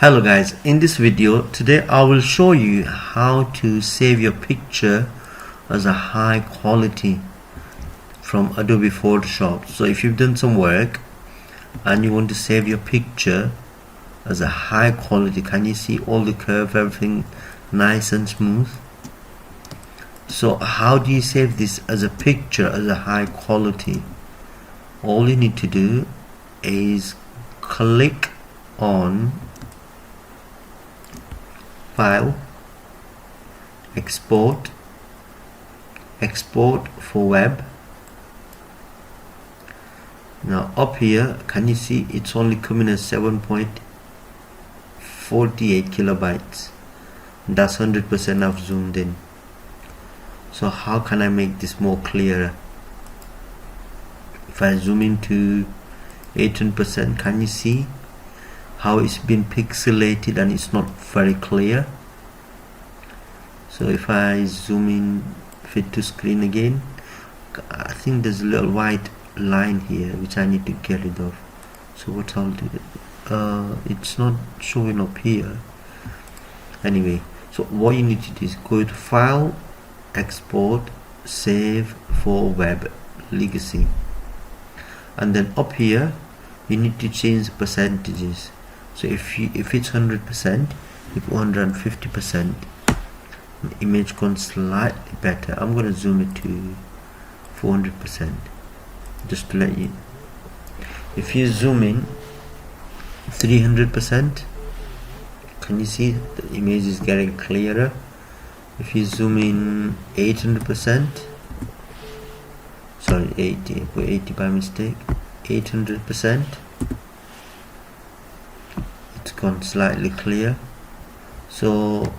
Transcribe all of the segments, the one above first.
Hello guys, in this video today I will show you how to save your picture as a high quality from Adobe Photoshop. So if you've done some work and you want to save your picture as a high quality, can you see all the curve, everything nice and smooth? So how do you save this as a picture as a high quality? All you need to do is click on File, Export for web. Now up here, can you see it's only coming as 7.48 kilobytes. That's 100% I've zoomed in. So how can I make this more clearer? If I zoom into 18%, can you see how it's been pixelated and it's not very clear? So if I zoom in fit to screen again, I think there's a little white line here which I need to get rid of. So what I'll do, it's not showing up here anyway. So what you need to do is go to File, Export, Save for Web Legacy, and then up here you need to change the percentages. So if it's 100%, you put 150%. The image comes slightly better. I'm going to zoom it to 400% just to let you. If you zoom in 300%, can you see the image is getting clearer? If you zoom in 800%, sorry, 80, I put 80 by mistake, 800%, it's gone slightly clear. So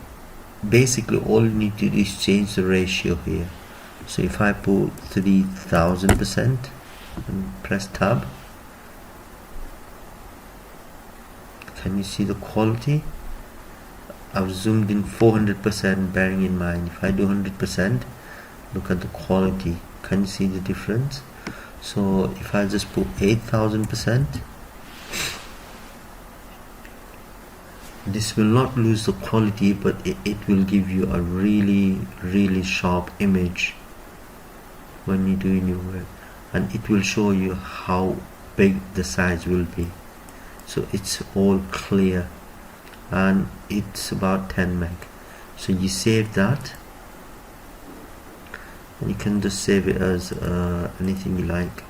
basically all you need to do is change the ratio here. So if I put 3000% and press tab, can you see the quality? I've zoomed in 400%, bearing in mind if I do 100%, look at the quality. Can you see the difference? So if I just put 8000%, this will not lose the quality, but it will give you a really sharp image when you're doing your work, and it will show you how big the size will be. So it's all clear and it's about 10 meg. So you save that and you can just save it as anything you like.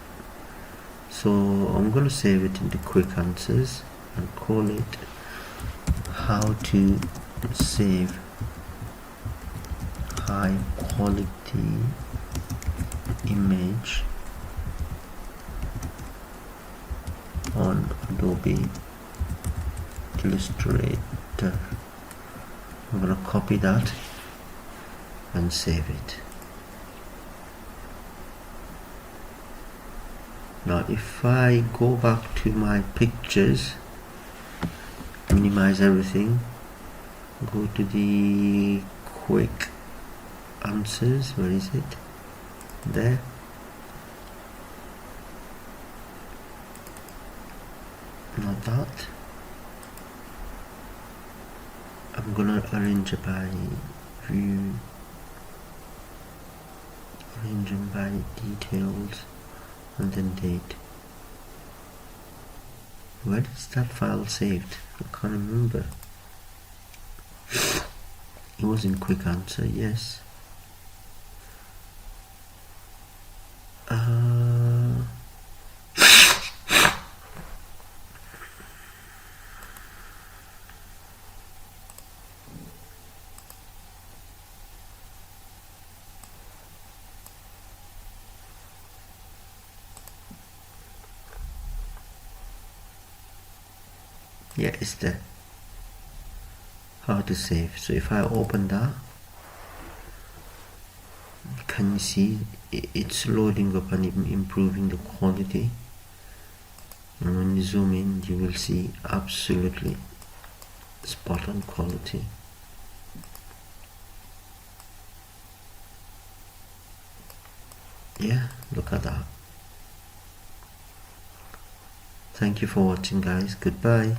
So I'm going to save it into quick answers and call it how to save high quality image on Adobe Illustrator. I'm going to copy that and save it. Now if I go back to my pictures, minimize everything, go to the quick answers, where is it? There. Not that. I'm gonna arrange it by view, arrange them by details, and then date. Where is that file saved? I can't remember. It was in quick answer, yes. Yeah, it's there. How to save. So if I open that, can you see it's loading up and improving the quality, and when you zoom in you will see absolutely spot on quality. Yeah, look at that. Thank you for watching, guys. Goodbye.